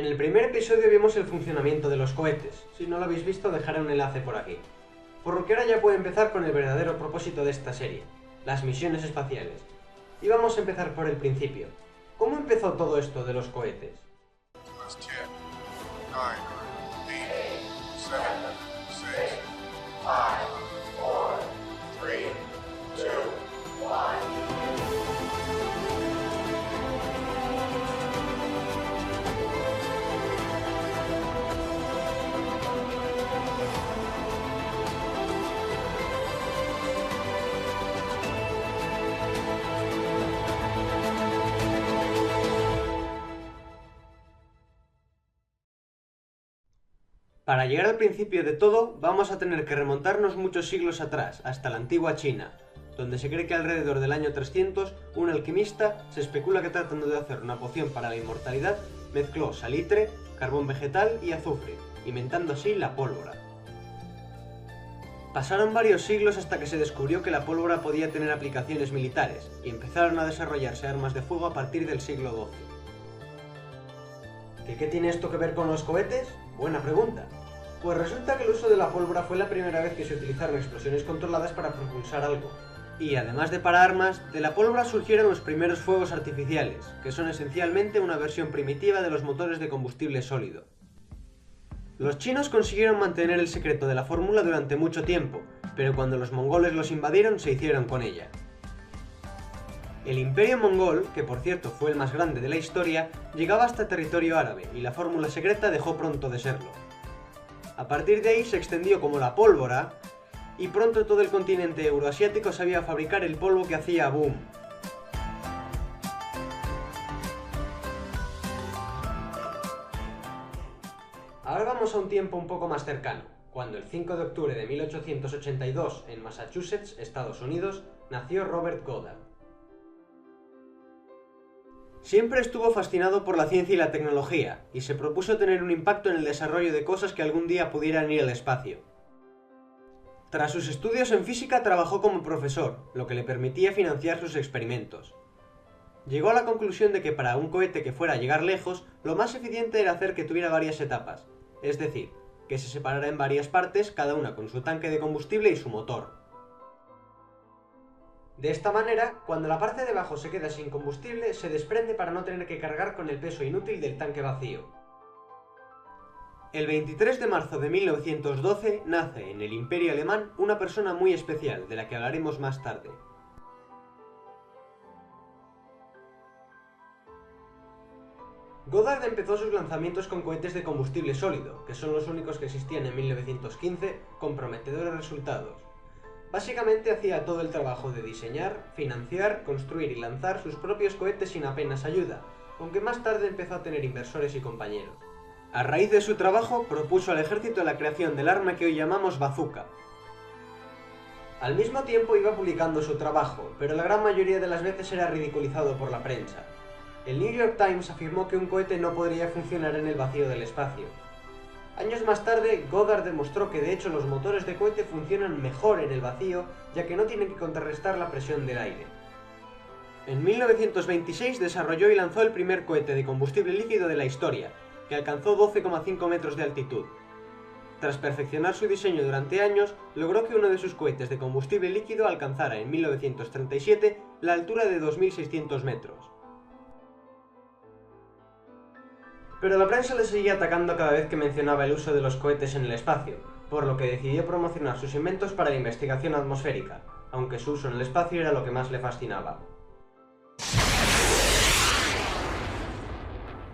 En el primer episodio vimos el funcionamiento de los cohetes. Si no lo habéis visto, dejaré un enlace por aquí. Por lo que ahora ya puedo empezar con el verdadero propósito de esta serie, las misiones espaciales. Y vamos a empezar por el principio. ¿Cómo empezó todo esto de los cohetes? 10, 9, 8, 7, 6, 5, 4, 3, 2, 1. Para llegar al principio de todo, vamos a tener que remontarnos muchos siglos atrás, hasta la antigua China, donde se cree que alrededor del año 300, un alquimista, se especula que tratando de hacer una poción para la inmortalidad, mezcló salitre, carbón vegetal y azufre, inventando así la pólvora. Pasaron varios siglos hasta que se descubrió que la pólvora podía tener aplicaciones militares, y empezaron a desarrollarse armas de fuego a partir del siglo XII. ¿Qué tiene esto que ver con los cohetes? Buena pregunta. Pues resulta que el uso de la pólvora fue la primera vez que se utilizaron explosiones controladas para propulsar algo. Y además de para armas, de la pólvora surgieron los primeros fuegos artificiales, que son esencialmente una versión primitiva de los motores de combustible sólido. Los chinos consiguieron mantener el secreto de la fórmula durante mucho tiempo, pero cuando los mongoles los invadieron se hicieron con ella. El Imperio Mongol, que por cierto fue el más grande de la historia, llegaba hasta territorio árabe y la fórmula secreta dejó pronto de serlo. A partir de ahí se extendió como la pólvora y pronto todo el continente euroasiático sabía fabricar el polvo que hacía boom. Ahora vamos a un tiempo un poco más cercano, cuando el 5 de octubre de 1882 en Massachusetts, Estados Unidos, nació Robert Goddard. Siempre estuvo fascinado por la ciencia y la tecnología, y se propuso tener un impacto en el desarrollo de cosas que algún día pudieran ir al espacio. Tras sus estudios en física trabajó como profesor, lo que le permitía financiar sus experimentos. Llegó a la conclusión de que para un cohete que fuera a llegar lejos, lo más eficiente era hacer que tuviera varias etapas, es decir, que se separara en varias partes, cada una con su tanque de combustible y su motor. De esta manera, cuando la parte de abajo se queda sin combustible, se desprende para no tener que cargar con el peso inútil del tanque vacío. El 23 de marzo de 1912 nace en el Imperio Alemán una persona muy especial, de la que hablaremos más tarde. Goddard empezó sus lanzamientos con cohetes de combustible sólido, que son los únicos que existían en 1915, con prometedores resultados. Básicamente hacía todo el trabajo de diseñar, financiar, construir y lanzar sus propios cohetes sin apenas ayuda, aunque más tarde empezó a tener inversores y compañeros. A raíz de su trabajo, propuso al ejército la creación del arma que hoy llamamos bazooka. Al mismo tiempo iba publicando su trabajo, pero la gran mayoría de las veces era ridiculizado por la prensa. El New York Times afirmó que un cohete no podría funcionar en el vacío del espacio. Años más tarde, Goddard demostró que de hecho los motores de cohete funcionan mejor en el vacío, ya que no tienen que contrarrestar la presión del aire. En 1926 desarrolló y lanzó el primer cohete de combustible líquido de la historia, que alcanzó 12,5 metros de altitud. Tras perfeccionar su diseño durante años, logró que uno de sus cohetes de combustible líquido alcanzara en 1937 la altura de 2.600 metros. Pero la prensa le seguía atacando cada vez que mencionaba el uso de los cohetes en el espacio, por lo que decidió promocionar sus inventos para la investigación atmosférica, aunque su uso en el espacio era lo que más le fascinaba.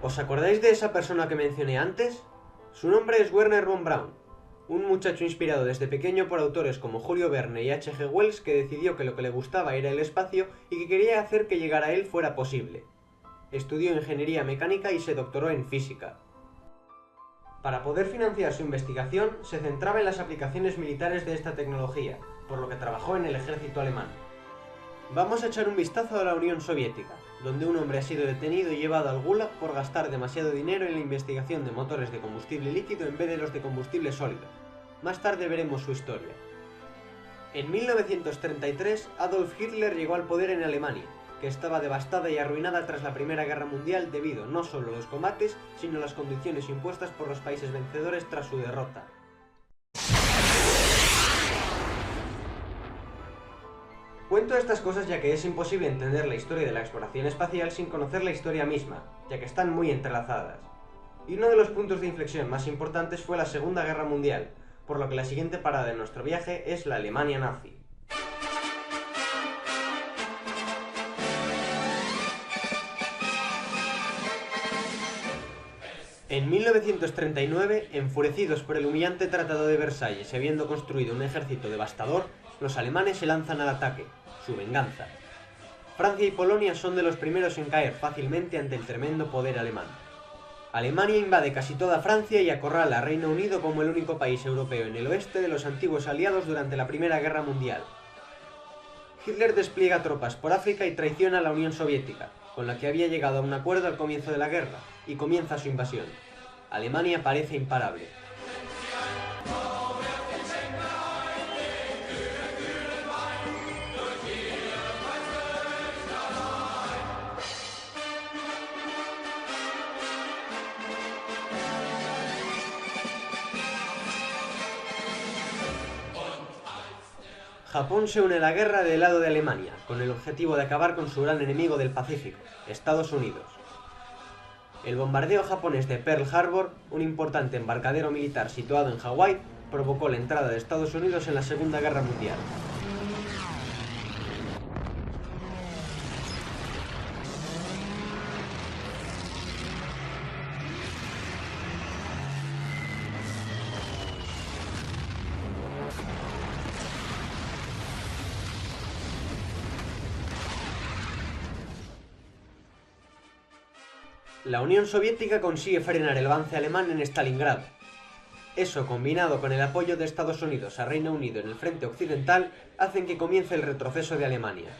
¿Os acordáis de esa persona que mencioné antes? Su nombre es Wernher von Braun, un muchacho inspirado desde pequeño por autores como Julio Verne y H.G. Wells, que decidió que lo que le gustaba era el espacio y que quería hacer que llegar a él fuera posible. Estudió ingeniería mecánica y se doctoró en física. Para poder financiar su investigación, se centraba en las aplicaciones militares de esta tecnología, por lo que trabajó en el ejército alemán. Vamos a echar un vistazo a la Unión Soviética, donde un hombre ha sido detenido y llevado al Gulag por gastar demasiado dinero en la investigación de motores de combustible líquido en vez de los de combustible sólido. Más tarde veremos su historia. En 1933, Adolf Hitler llegó al poder en Alemania, que estaba devastada y arruinada tras la Primera Guerra Mundial debido no solo a los combates, sino a las condiciones impuestas por los países vencedores tras su derrota. Cuento estas cosas ya que es imposible entender la historia de la exploración espacial sin conocer la historia misma, ya que están muy entrelazadas. Y uno de los puntos de inflexión más importantes fue la Segunda Guerra Mundial, por lo que la siguiente parada de nuestro viaje es la Alemania nazi. En 1939, enfurecidos por el humillante Tratado de Versalles y habiendo construido un ejército devastador, los alemanes se lanzan al ataque, su venganza. Francia y Polonia son de los primeros en caer fácilmente ante el tremendo poder alemán. Alemania invade casi toda Francia y acorrala a Reino Unido como el único país europeo en el oeste de los antiguos aliados durante la Primera Guerra Mundial. Hitler despliega tropas por África y traiciona a la Unión Soviética, con la que había llegado a un acuerdo al comienzo de la guerra, y comienza su invasión. Alemania parece imparable. Japón se une a la guerra del lado de Alemania, con el objetivo de acabar con su gran enemigo del Pacífico, Estados Unidos. El bombardeo japonés de Pearl Harbor, un importante embarcadero militar situado en Hawái, provocó la entrada de Estados Unidos en la Segunda Guerra Mundial. La Unión Soviética consigue frenar el avance alemán en Stalingrado. Eso, combinado con el apoyo de Estados Unidos a Reino Unido en el frente occidental, hacen que comience el retroceso de Alemania.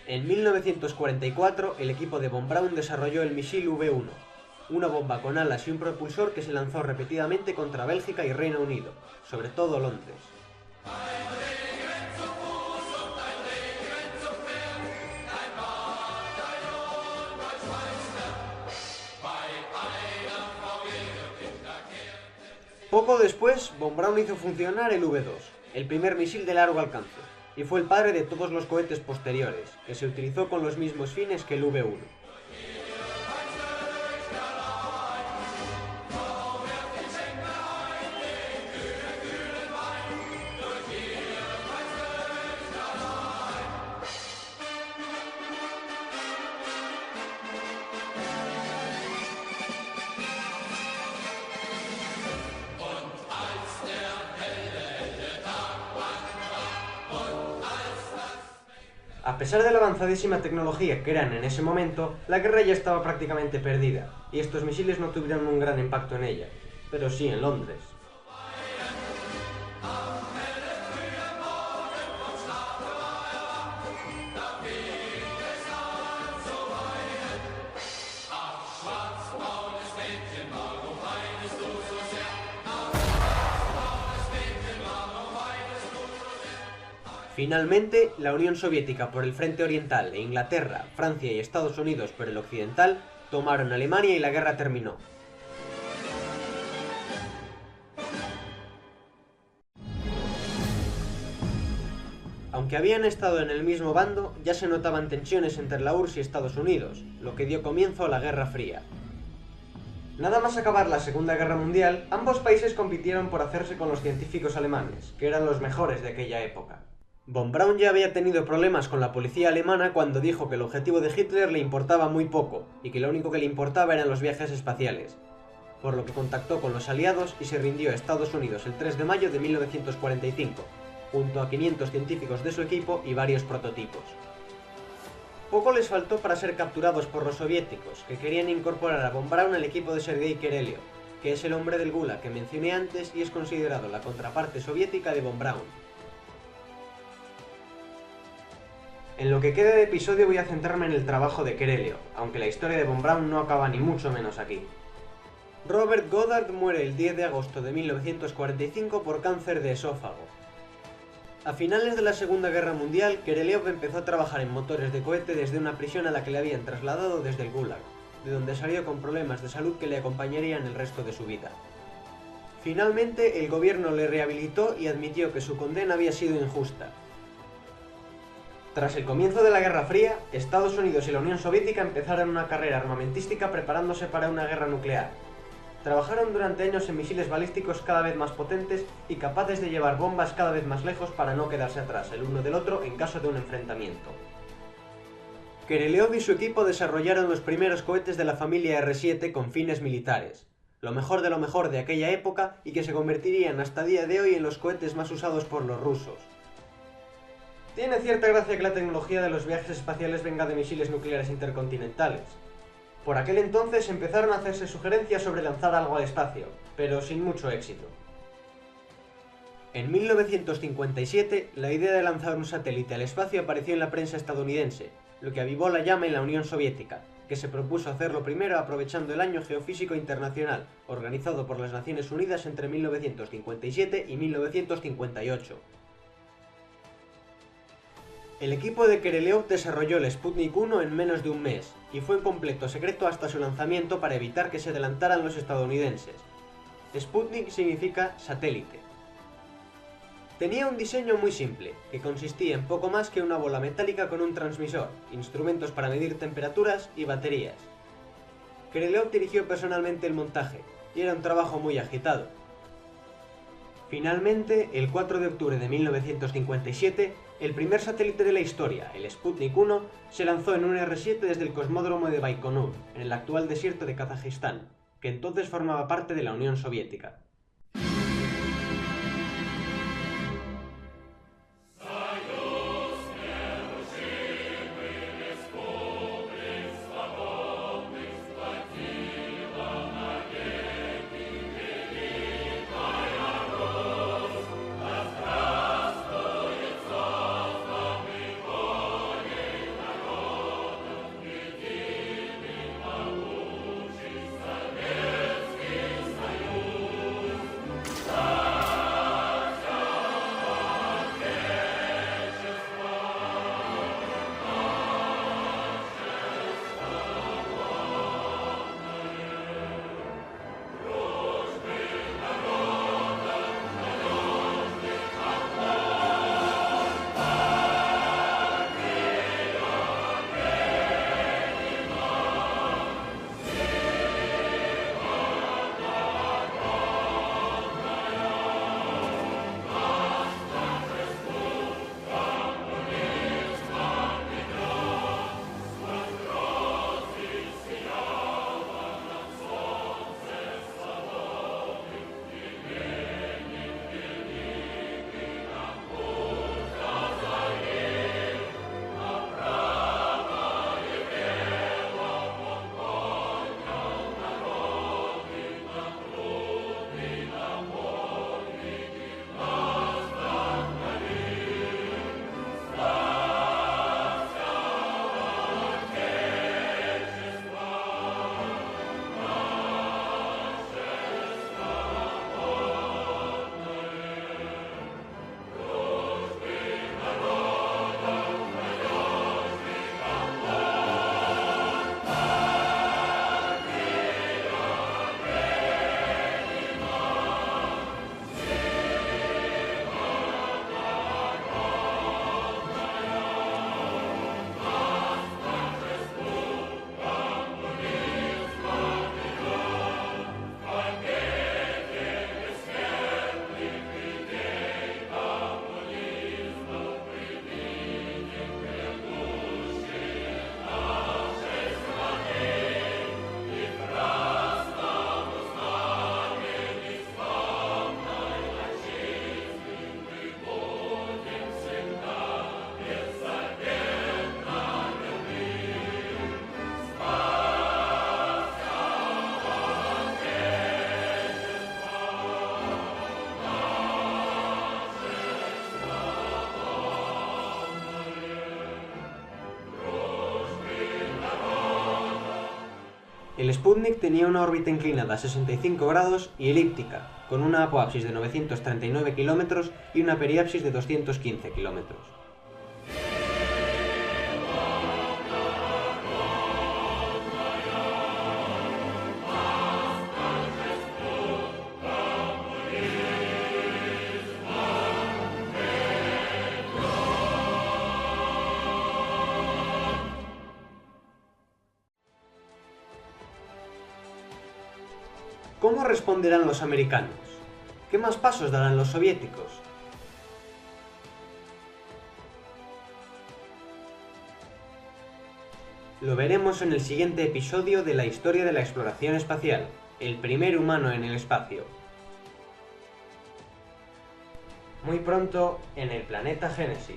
En 1944, el equipo de von Braun desarrolló el misil V-1, una bomba con alas y un propulsor que se lanzó repetidamente contra Bélgica y Reino Unido, sobre todo Londres. Poco después, von Braun hizo funcionar el V-2, el primer misil de largo alcance, y fue el padre de todos los cohetes posteriores, que se utilizó con los mismos fines que el V-1. A pesar de la avanzadísima tecnología que eran en ese momento, la guerra ya estaba prácticamente perdida, y estos misiles no tuvieron un gran impacto en ella, pero sí en Londres. Finalmente, la Unión Soviética por el frente oriental e Inglaterra, Francia y Estados Unidos por el occidental tomaron Alemania y la guerra terminó. Aunque habían estado en el mismo bando, ya se notaban tensiones entre la URSS y Estados Unidos, lo que dio comienzo a la Guerra Fría. Nada más acabar la Segunda Guerra Mundial, ambos países compitieron por hacerse con los científicos alemanes, que eran los mejores de aquella época. Von Braun ya había tenido problemas con la policía alemana cuando dijo que el objetivo de Hitler le importaba muy poco y que lo único que le importaba eran los viajes espaciales, por lo que contactó con los aliados y se rindió a Estados Unidos el 3 de mayo de 1945, junto a 500 científicos de su equipo y varios prototipos. Poco les faltó para ser capturados por los soviéticos, que querían incorporar a von Braun al equipo de Sergei Kérelio, que es el hombre del Gulag que mencioné antes y es considerado la contraparte soviética de von Braun. En lo que queda de episodio voy a centrarme en el trabajo de Kérelio, aunque la historia de von Braun no acaba ni mucho menos aquí. Robert Goddard muere el 10 de agosto de 1945 por cáncer de esófago. A finales de la Segunda Guerra Mundial, Kerelev empezó a trabajar en motores de cohete desde una prisión a la que le habían trasladado desde el Gulag, de donde salió con problemas de salud que le acompañarían el resto de su vida. Finalmente, el gobierno le rehabilitó y admitió que su condena había sido injusta. Tras el comienzo de la Guerra Fría, Estados Unidos y la Unión Soviética empezaron una carrera armamentística preparándose para una guerra nuclear. Trabajaron durante años en misiles balísticos cada vez más potentes y capaces de llevar bombas cada vez más lejos para no quedarse atrás el uno del otro en caso de un enfrentamiento. Kerelev y su equipo desarrollaron los primeros cohetes de la familia R-7 con fines militares, lo mejor de aquella época y que se convertirían hasta día de hoy en los cohetes más usados por los rusos. Tiene cierta gracia que la tecnología de los viajes espaciales venga de misiles nucleares intercontinentales. Por aquel entonces empezaron a hacerse sugerencias sobre lanzar algo al espacio, pero sin mucho éxito. En 1957, la idea de lanzar un satélite al espacio apareció en la prensa estadounidense, lo que avivó la llama en la Unión Soviética, que se propuso hacerlo primero aprovechando el Año Geofísico Internacional, organizado por las Naciones Unidas entre 1957 y 1958. El equipo de Kerelev desarrolló el Sputnik 1 en menos de un mes, y fue en completo secreto hasta su lanzamiento para evitar que se adelantaran los estadounidenses. Sputnik significa satélite. Tenía un diseño muy simple, que consistía en poco más que una bola metálica con un transmisor, instrumentos para medir temperaturas y baterías. Kerelev dirigió personalmente el montaje, y era un trabajo muy agitado. Finalmente, el 4 de octubre de 1957, el primer satélite de la historia, el Sputnik 1, se lanzó en un R-7 desde el cosmódromo de Baikonur, en el actual desierto de Kazajistán, que entonces formaba parte de la Unión Soviética. El Sputnik tenía una órbita inclinada a 65 grados y elíptica, con una apoapsis de 939 kilómetros y una periapsis de 215 kilómetros. ¿Cómo responderán los americanos? ¿Qué más pasos darán los soviéticos? Lo veremos en el siguiente episodio de la historia de la exploración espacial, el primer humano en el espacio. Muy pronto en el planeta Génesis.